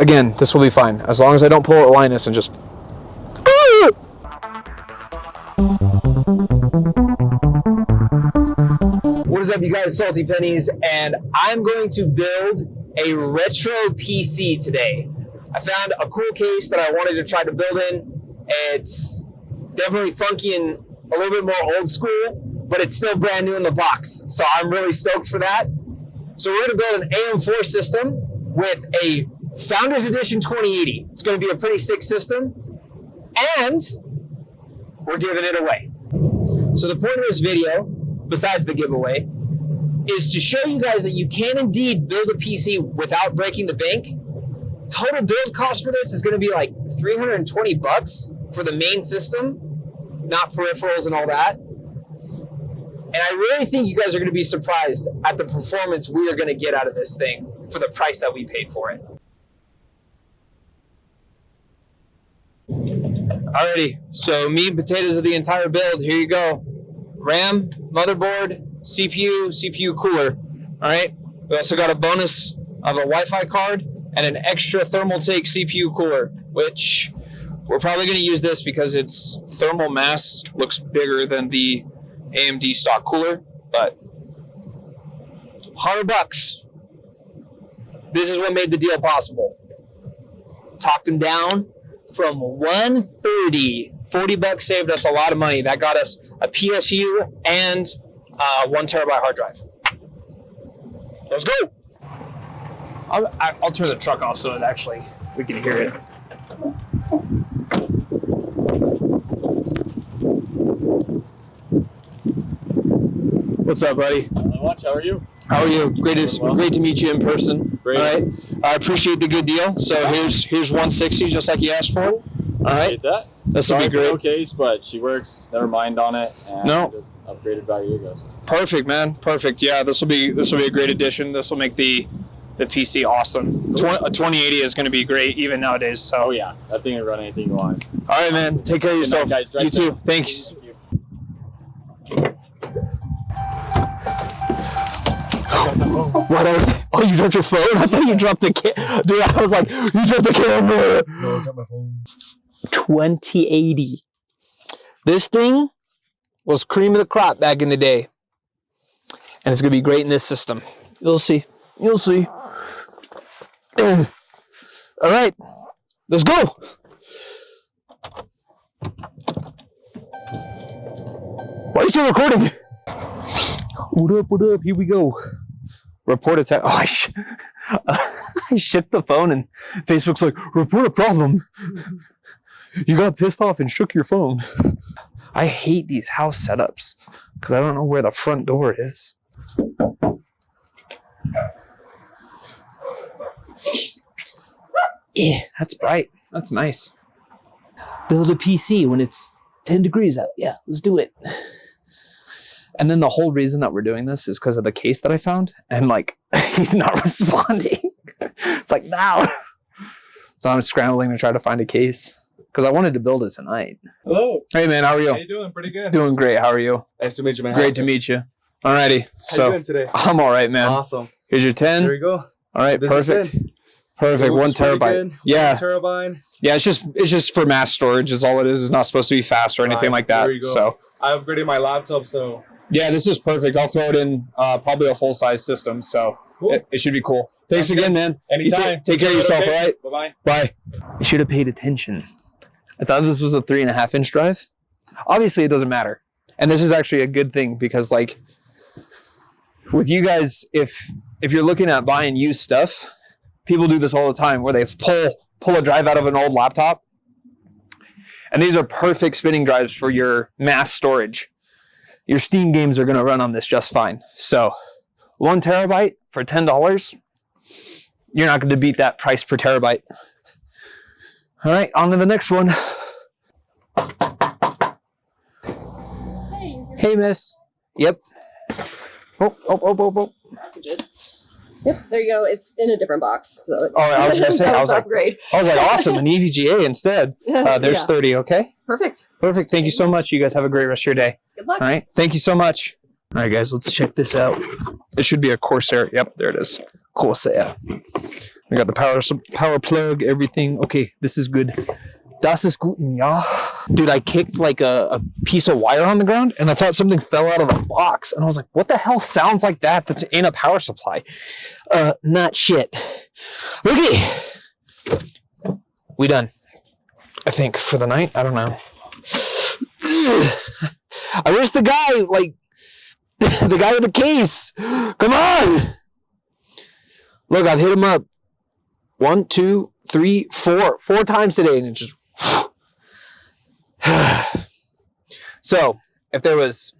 Again, this will be fine. As long as I don't pull out Linus and just... What is up, you guys? Salty Pennies, and I'm going to build a retro PC today. I found a cool case that I wanted to try to build in. It's definitely funky and a little bit more old school, but it's still brand new in the box. So I'm really stoked for that. So we're gonna build an AM4 system with a Founders Edition 2080. It's gonna be a pretty sick system, and we're giving it away. So the point of this video, besides the giveaway, is to show you guys that you can indeed build a PC without breaking the bank. Total build cost for this is gonna be like 320 bucks for the main system, not peripherals and all that. And I really think you guys are gonna be surprised at the performance we are gonna get out of this thing for the price that we paid for it. Alrighty, so meat and potatoes of the entire build. Here you go. RAM, motherboard, CPU cooler. All right. We also got a bonus of a Wi-Fi card and an extra Thermaltake CPU cooler, which we're probably going to use this because its thermal mass looks bigger than the AMD stock cooler, but $100. This is what made the deal possible. Talked him down from 130. 40 bucks saved us a lot of money. That got us a PSU and 1 terabyte hard drive. Let's go. I'll turn the truck off so that actually we can hear it. What's up, buddy? Not much. How are you? How are you? Great to meet you in person. Great. All right. I appreciate the good deal. So here's 160, just like you asked for. All right. That. This will be great. No case, but she works. Never mind on it. And no. Just upgraded value you guys. Perfect, man. Perfect. Yeah, this will be a great addition. This will make the PC awesome. Cool. A 2080 is going to be great even nowadays. So. Oh yeah, that thing will run anything you want. All right, man. Take care of yourself. Night, guys. You too. Thanks. Thank you. What? Oh, you dropped your phone? I thought you dropped the dude. I was like, you dropped the camera. No, I got my phone. 2080. This thing was cream of the crop back in the day, and it's gonna be great in this system. You'll see. You'll see. All right, let's go. Why are you still recording? What up? What up? Here we go. Report attack. Oh, I shook the phone, and Facebook's like, report a problem. You got pissed off and shook your phone. I hate these house setups because I don't know where the front door is. Yeah, that's bright. That's nice. Build a PC when it's 10 degrees out. Yeah, let's do it. And then the whole reason that we're doing this is because of the case that I found. And like, he's not responding. It's like, now. So I'm scrambling to try to find a case because I wanted to build it tonight. Hello. Hey, man, how are you? How you doing? Pretty good. Doing great. How are you? Nice to meet you, man. Great to meet you. Alrighty. How you doing today? I'm all right, man. Awesome. Here's your 10. There you go. All right, This perfect. is it. Perfect. It 1 looks pretty terabyte. good. Yeah. 1 terabyte. Yeah, it's just for mass storage is all it is. It's not supposed to be fast or anything like that. There you go. So I upgraded my laptop, so yeah, this is perfect. I'll throw it in probably a full-size system, so cool. it should be cool. Thanks again, man. Anytime. Take care of yourself, all right? Bye-bye. Bye. I should have paid attention. I thought this was a 3.5-inch drive. Obviously, it doesn't matter. And this is actually a good thing because, like, with you guys, if you're looking at buying used stuff, people do this all the time where they pull a drive out of an old laptop. And these are perfect spinning drives for your mass storage. Your Steam games are going to run on this just fine. So 1 terabyte for $10. You're not going to beat that price per terabyte. All right, on to the next one. Hey, miss. Yep. Oh. Yep, there you go. It's in a different box. So it's, I was going to say, I was like, upgrade. awesome, an EVGA instead. There's 30, okay? Perfect. Perfect. Thank you so much. You guys have a great rest of your day. Good luck. All right. Thank you so much. All right, guys, let's check this out. It should be a Corsair. Yep, there it is. Corsair. We got the power plug, everything. Okay, this is good. Das ist gut, ja. Dude, I kicked like a piece of wire on the ground and I thought something fell out of the box. And I was like, what the hell sounds like that that's in a power supply? Not shit. Okay. We done. I think for the night. I don't know. I wish the guy, like, the guy with the case. Come on. Look, I've hit him up 1, 2, 3, 4 times today and it just... So if there was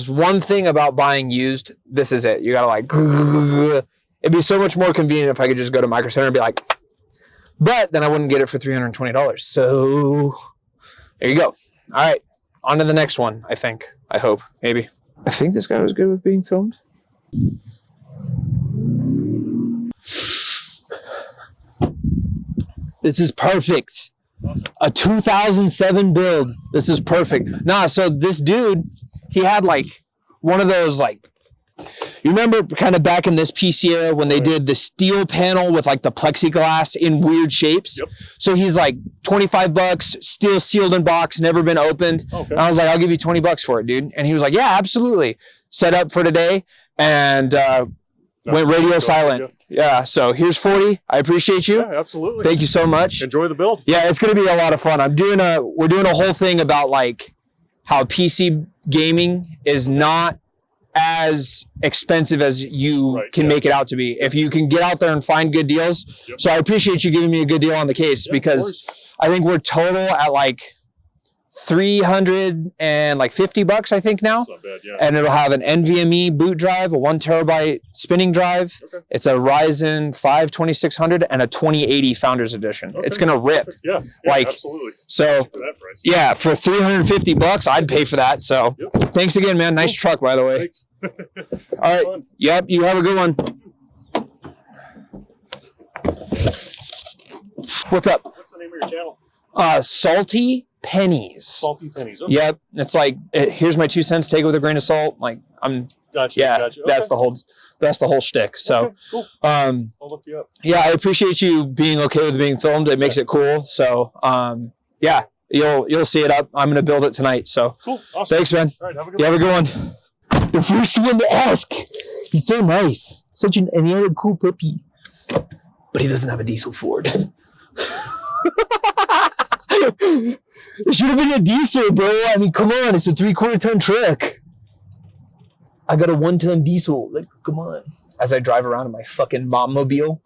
one thing about buying used, this is it. You gotta like, it'd be so much more convenient if I could just go to Micro Center and be like, but then I wouldn't get it for $320. So there you go. All right, on to the next one. I think, I hope, maybe. I think this guy was good with being filmed. This is perfect. Awesome. A 2007 build. This is perfect. Nah, so this dude, he had like one of those like, you remember kind of back in this PC era when they did the steel panel with like the plexiglass in weird shapes? Yep. So he's like $25, still sealed in box, never been opened. Okay. And I was like, I'll give you $20 for it, dude. And he was like, yeah, absolutely. Set up for today and went radio silent. Yeah, so here's 40. I appreciate you. Yeah, absolutely. Thank you so much. Enjoy the build. Yeah, it's gonna be a lot of fun. We're doing a whole thing about like how PC gaming is not as expensive as you can make it out to be. If you can get out there and find good deals. Yep. So I appreciate you giving me a good deal on the case because I think we're total at like $350, I think now. That's not bad, yeah. And it'll have an NVMe boot drive, a 1 terabyte spinning drive. Okay. It's a Ryzen 5 2600 and a 2080 Founders Edition. Okay. It's gonna rip. Yeah, like, absolutely. So for that price. Yeah, for $350, I'd pay for that. So thanks again, man. Nice truck, by the way. All right. Fun. Yep. You have a good one. What's up? What's the name of your channel? Saltie. Pennies. Salty Pennies. Okay. Yep. It's like, here's my 2 cents. Take it with a grain of salt. Like Gotcha. Yeah. Gotcha. Okay. That's the whole shtick. So, okay, cool. I'll look you up. Yeah, I appreciate you being okay with being filmed. It makes it cool. So, yeah, you'll see it up. I'm gonna build it tonight. So, cool. Awesome. Thanks, man. All right. Have a good one. Have a good one. The first one to ask. He's so nice. And he had a cool puppy, but he doesn't have a diesel Ford. It should have been a diesel, bro. I mean, come on. It's a 3/4 ton truck. I got a 1 ton diesel. Like, come on. As I drive around in my fucking mom-mobile.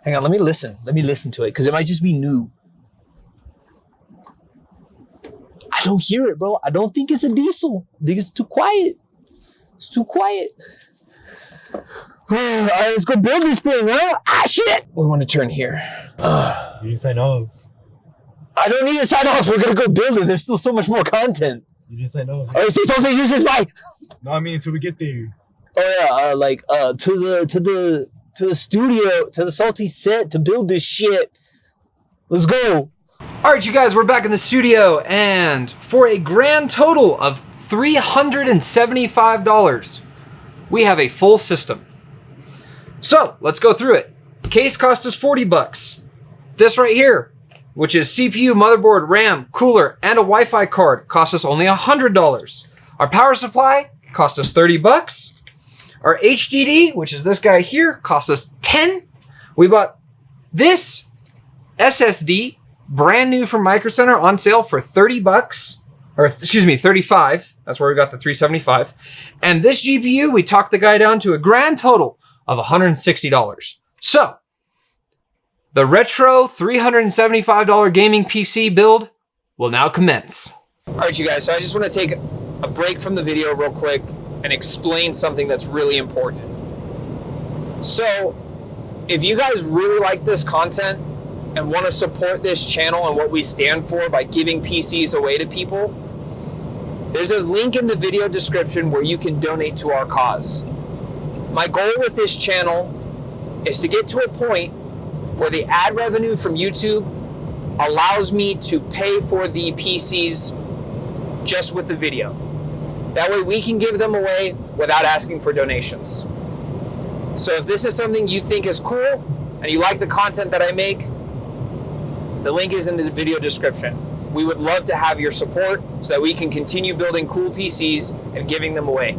Hang on, let me listen. Let me listen to it, because it might just be new. I don't hear it, bro. I don't think it's a diesel. I think it's too quiet. It's too quiet. All right, let's go build this thing, huh? Ah, shit! We want to turn here. You didn't sign off. I don't need to sign off. We're going to go build it. There's still so much more content. You didn't sign off. Oh, please don't say use this mic. No, I mean until we get there. Oh yeah, to the studio, to the Saltie set to build this shit. Let's go. All right, you guys, we're back in the studio, and for a grand total of $375, we have a full system. So let's go through it. Case cost us $40. This right here, which is CPU, motherboard, RAM, cooler, and a Wi-Fi card, cost us only $100. Our power supply cost us $30. Our HDD, which is this guy here, cost us $10. We bought this SSD, brand new from Micro Center, on sale for $30, or excuse me, $35. That's where we got the $375. And this GPU, we talked the guy down to a grand total of $160. So the retro $375 gaming PC build will now commence. All right, you guys, so I just want to take a break from the video real quick and explain something that's really important. So if you guys really like this content and want to support this channel and what we stand for by giving PCs away to people, there's a link in the video description where you can donate to our cause. My goal with this channel is to get to a point where the ad revenue from YouTube allows me to pay for the PCs just with the video. That way we can give them away without asking for donations. So if this is something you think is cool and you like the content that I make, the link is in the video description. We would love to have your support so that we can continue building cool PCs and giving them away.